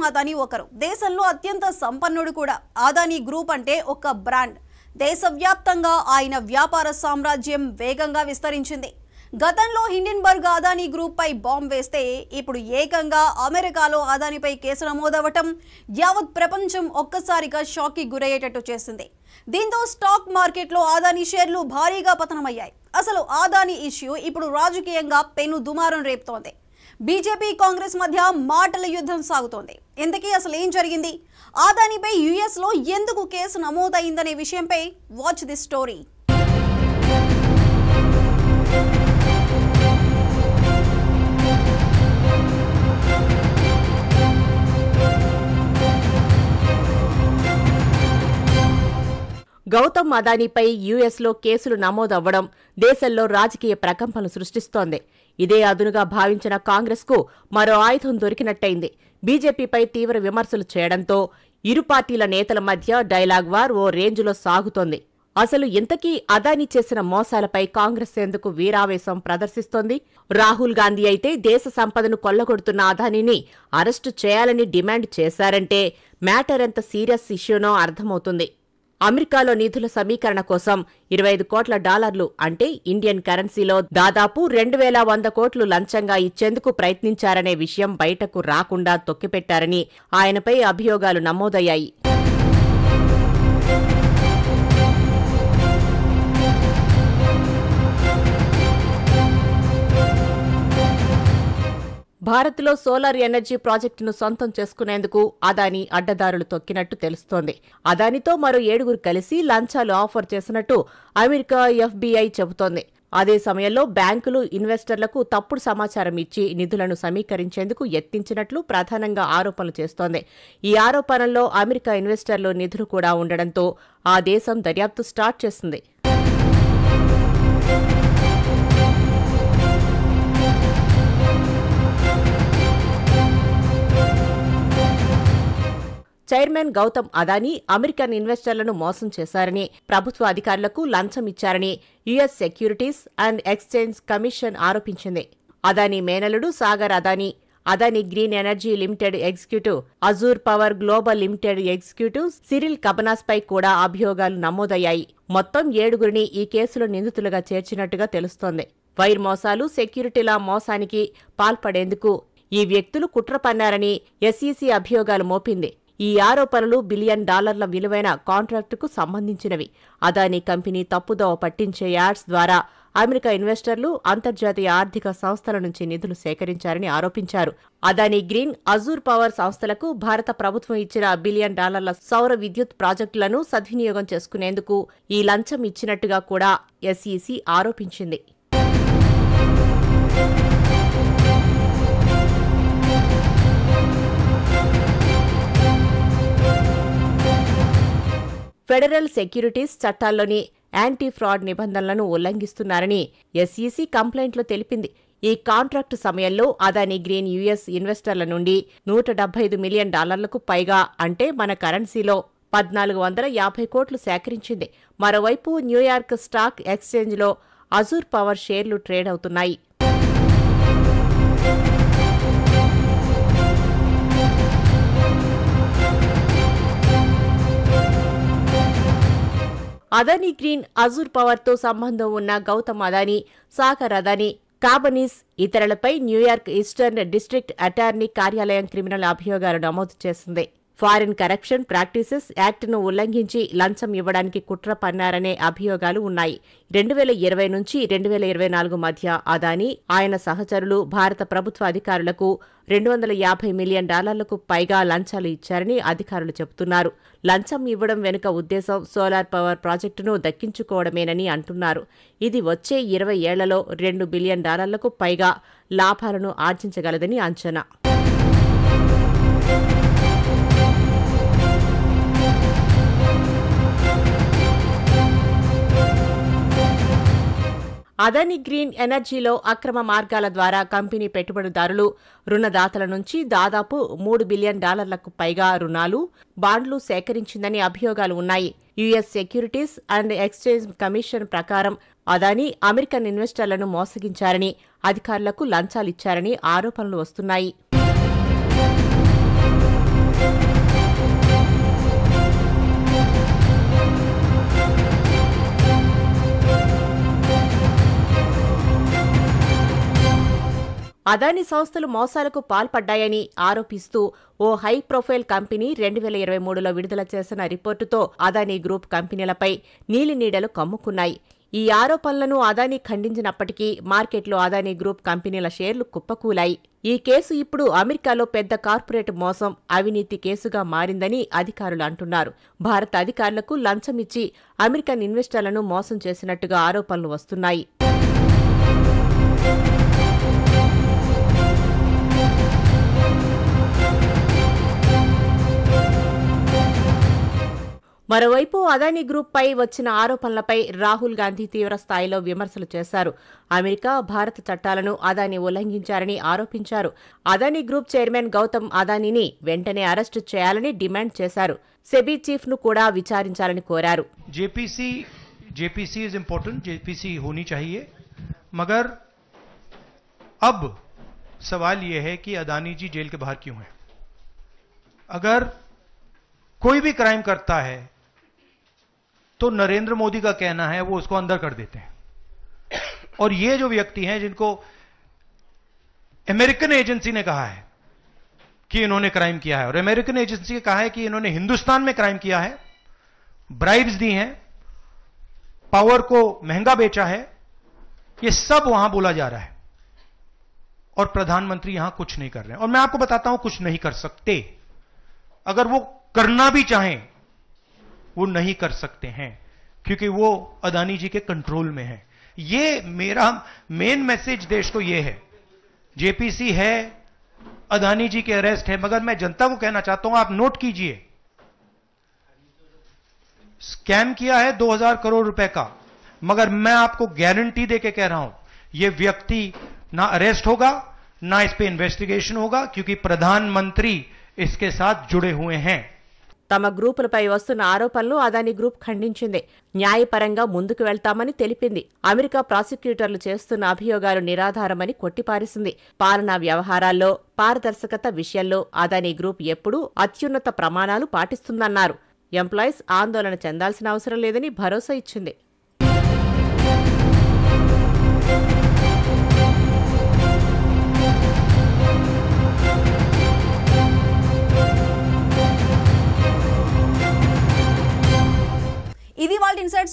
అదానీ ఒకరు. దేశంలో అత్యంత సంపన్నుడు కూడా. అదానీ గ్రూప్ అంటే ఒక బ్రాండ్. దేశవ్యాప్తంగా ఆయన వ్యాపార సామ్రాజ్యం వేగంగా విస్తరించింది. గతంలో హిండెన్బర్గ్ అదానీ గ్రూప్ పై బాంబ్ వేస్తే ఇప్పుడు ఏకంగా అమెరికాలో అదానీపై కేసు నమోదవటం యావత్ ప్రపంచం ఒక్కసారిగా షాక్కి గురయ్యేటట్టు చేసింది. దీంతో స్టాక్ మార్కెట్లో అదానీ షేర్లు భారీగా పతనమయ్యాయి. అసలు అదానీ ఇష్యూ ఇప్పుడు రాజకీయంగా పెను దుమారం రేపుతోంది. బీజేపీ కాంగ్రెస్ మధ్య మాటల యుద్ధం సాగుతోంది. ఇంతకీ అసలు ఏం జరిగింది? అదానీపై యుఎస్లో ఎందుకు కేసు నమోదైందనే విషయంపై వాచ్ ది స్టోరీ. గౌతమ్ అదానీపై యుఎస్లో కేసులు నమోదవ్వడం దేశంలో రాజకీయ ప్రకంపనలు సృష్టిస్తోంది. ఇదే అదునుగా భావించిన కాంగ్రెస్కు మరో ఆయుధం దొరికినట్టయింది. బీజేపీపై తీవ్ర విమర్శలు చేయడంతో ఇరు పార్టీల నేతల మధ్య డైలాగ్ వార్ ఓ రేంజ్లో సాగుతోంది. అసలు ఇంతకీ అదానీ చేసిన మోసాలపై కాంగ్రెస్ ఎందుకు వీరావేశం ప్రదర్శిస్తోంది? రాహుల్ గాంధీ అయితే దేశ సంపదను కొల్లగొడుతున్న అదానీని అరెస్టు చేయాలని డిమాండ్ చేశారంటే మ్యాటర్ ఎంత సీరియస్ ఇష్యూనో అర్థమవుతుంది. అమెరికాలో నిధుల సమీకరణ కోసం $25 కోట్ల అంటే ఇండియన్ కరెన్సీలో దాదాపు 2100 కోట్లు లంచంగా ఇచ్చేందుకు ప్రయత్నించారనే విషయం బయటకు రాకుండా తొక్కిపెట్టారని ఆయనపై అభియోగాలు నమోదయ్యాయి. భారత్లో సోలార్ ఎనర్జీ ప్రాజెక్టును సొంతం చేసుకునేందుకు అదానీ అడ్డదారులు తొక్కినట్టు తెలుస్తోంది. అదానీతో మరో 7 కలిసి లంచాలు ఆఫర్ చేసినట్టు అమెరికా ఎఫ్బీఐ చెబుతోంది. అదే సమయంలో బ్యాంకులు ఇన్వెస్టర్లకు తప్పుడు సమాచారం ఇచ్చి నిధులను సమీకరించేందుకు యత్నించినట్లు ప్రధానంగా ఆరోపణలు చేస్తోంది. ఈ ఆరోపణల్లో అమెరికా ఇన్వెస్టర్లు నిధులు కూడా ఉండడంతో ఆ దేశం దర్యాప్తు స్టార్ట్ చేసింది. చైర్మన్ గౌతమ్ అదానీ అమెరికన్ ఇన్వెస్టర్లను మోసం చేశారని, ప్రభుత్వ అధికారులకు లంచం ఇచ్చారని US securities and exchange commission ఆరోపించింది. అదానీ మేనలుడు Sagar Adani, Adani green energy limited executive, Azure power global limited executive Cyril కబనాస్పై కూడా అభియోగాలు నమోదయ్యాయి. మొత్తం 7 ఈ కేసులో నిందితులుగా చేర్చినట్టుగా తెలుస్తోంది. వైర్ మోసాలు, సెక్యూరిటీల మోసానికి పాల్పడేందుకు ఈ వ్యక్తులు కుట్ర పన్నారని ఎస్ఈసీ అభియోగాలు మోపింది. ఈ ఆరోపణలు $1 బిలియన్ విలువైన కాంట్రాక్టుకు సంబంధించినవి. అదానీ కంపెనీ తప్పుదోవ పట్టించే యాడ్స్ ద్వారా అమెరికా ఇన్వెస్టర్లు, అంతర్జాతీయ ఆర్థిక సంస్థల నుంచి నిధులు సేకరించారని ఆరోపించారు. అదానీ గ్రీన్, అజూర్ పవర్ సంస్థలకు భారత ప్రభుత్వం ఇచ్చిన $1 బిలియన్ సౌర విద్యుత్ ప్రాజెక్టులను సద్వినియోగం చేసుకునేందుకు ఈ లంచం ఇచ్చినట్టుగా కూడా ఎస్ఈసీ ఆరోపించింది. ఫెడరల్ సెక్యూరిటీస్ చట్టాల్లోని యాంటీ ఫ్రాడ్ నిబంధనలను ఉల్లంఘిస్తున్నారని ఎస్ఈసీ కంప్లైంట్లో తెలిపింది. ఈ కాంట్రాక్టు సమయంలో అదానీ గ్రీన్ యుఎస్ ఇన్వెస్టర్ల నుండి $175 మిలియన్ పైగా అంటే మన కరెన్సీలో 1450 కోట్లు సేకరించింది. మరోవైపు న్యూయార్క్ స్టాక్ ఎక్స్చేంజ్లో అజూర్ పవర్ షేర్లు ట్రేడ్ అవుతున్నాయి. అదానీ గ్రీన్, అజూర్ పవర్తో సంబంధం ఉన్న గౌతమ్ అదానీ, సాగర్ అదానీ, కాబనీస్ ఇతరులపై న్యూయార్క్ ఈస్టర్న్ డిస్ట్రిక్ట్ అటార్నీ కార్యాలయం క్రిమినల్ అభియోగాలు నమోదు చేసింది. ఫారిన్ కరప్షన్ ప్రాక్టీసెస్ యాక్ట్ను ఉల్లంఘించి లంచం ఇవ్వడానికి కుట్ర పన్నారనే అభియోగాలు ఉన్నాయి. 2020 నుంచి 2024 మధ్య అదానీ, ఆయన సహచరులు భారత ప్రభుత్వ అధికారులకు $250 మిలియన్ పైగా లంచాలు ఇచ్చారని అధికారులు చెబుతున్నారు. లంచం ఇవ్వడం వెనుక ఉద్దేశం సోలార్ పవర్ ప్రాజెక్టును దక్కించుకోవడమేనని అంటున్నారు. ఇది వచ్చే 20 ఏళ్లలో $2 బిలియన్ పైగా లాభాలను ఆర్జించగలదని అంచనా. అదానీ గ్రీన్ ఎనర్జీలో అక్రమ మార్గాల ద్వారా కంపెనీ పెట్టుబడిదారులు, రుణదాతల నుంచి దాదాపు $3 బిలియన్ పైగా రుణాలు, బాండ్లు సేకరించిందని అభియోగాలు ఉన్నాయి. US securities and exchange commission ప్రకారం అదానీ అమెరికన్ ఇన్వెస్టర్లను మోసగించారని, అధికారులకు లంచాలిచ్చారని ఆరోపణలు వస్తున్నాయి. అదానీ సంస్థలు మోసాలకు పాల్పడ్డాయని ఆరోపిస్తూ ఓ హై ప్రొఫైల్ కంపెనీ 2023లో విడుదల చేసిన రిపోర్టుతో అదానీ గ్రూప్ కంపెనీలపై నీలినీడలు కమ్ముకున్నాయి. ఈ ఆరోపణలను అదానీ ఖండించినప్పటికీ మార్కెట్లో అదానీ గ్రూప్ కంపెనీల షేర్లు కుప్పకూలాయి. ఈ కేసు ఇప్పుడు అమెరికాలో పెద్ద కార్పొరేట్ మోసం, అవినీతి కేసుగా మారిందని అధికారులు అంటున్నారు. భారత అధికారులకు లంచమిచ్చి అమెరికన్ ఇన్వెస్టర్లను మోసం చేసినట్టుగా ఆరోపణలు వస్తున్నాయి. మరోవైపు అదానీ గ్రూప్ పై వచ్చిన ఆరోపణలపై రాహుల్ గాంధీ తీవ్ర స్థాయిలో విమర్శలు చేశారు. అమెరికా, భారత చట్టాలను అదానీ ఉల్లంఘించారని ఆరోపించారు. అదానీ గ్రూప్ చైర్మన్ గౌతమ్ అదానీని వెంటనే అరెస్టు చేయాలని డిమాండ్ చేశారు. సెబీ చీఫ్ ను కూడా విచారించాలని కోరారు. जेपीसी इज इम्पोर्टेंट, जेपीसी होनी चाहिए, मगर अब सवाल यह है कि अदानी जी जेल के बाहर क्यों हैं? अगर कोई भी क्राइम करता है तो नरेंद्र मोदी का कहना है वो उसको अंदर कर देते हैं, और ये जो व्यक्ति हैं जिनको अमेरिकन एजेंसी ने कहा है कि इन्होंने क्राइम किया है, और अमेरिकन एजेंसी ने कहा है कि इन्होंने हिंदुस्तान में क्राइम किया है, ब्राइब्स दी हैं, पावर को महंगा बेचा है, ये सब वहां बोला जा रहा है, और प्रधानमंत्री यहां कुछ नहीं कर रहे हैं। और मैं आपको बताता हूं कुछ नहीं कर सकते। अगर वो करना भी चाहें वो नहीं कर सकते हैं, क्योंकि वो अदानी जी के कंट्रोल में है। ये मेरा मेन मैसेज देश को ये है, जेपीसी है, अदानी जी के अरेस्ट है, मगर मैं जनता को कहना चाहता हूं, आप नोट कीजिए, स्कैम किया है 2000 करोड़ रुपए का, मगर मैं आपको गारंटी देके कह रहा हूं यह व्यक्ति ना अरेस्ट होगा, ना इस पे इन्वेस्टिगेशन होगा, क्योंकि प्रधानमंत्री इसके साथ जुड़े हुए हैं। తమ గ్రూపులపై వస్తున్న ఆరోపణలు అదానీ గ్రూప్ ఖండించింది. న్యాయపరంగా ముందుకు వెళ్తామని తెలిపింది. అమెరికా ప్రాసిక్యూటర్లు చేస్తున్న అభియోగాలు నిరాధారమని కొట్టిపారేసింది. పాలనా వ్యవహారాల్లో పారదర్శకత విషయంలో అదానీ గ్రూప్ ఎప్పుడూ అత్యున్నత ప్రమాణాలు పాటిస్తుందన్నారు. ఎంప్లాయీస్ ఆందోళన చెందాల్సిన అవసరం లేదని భరోసా ఇచ్చింది.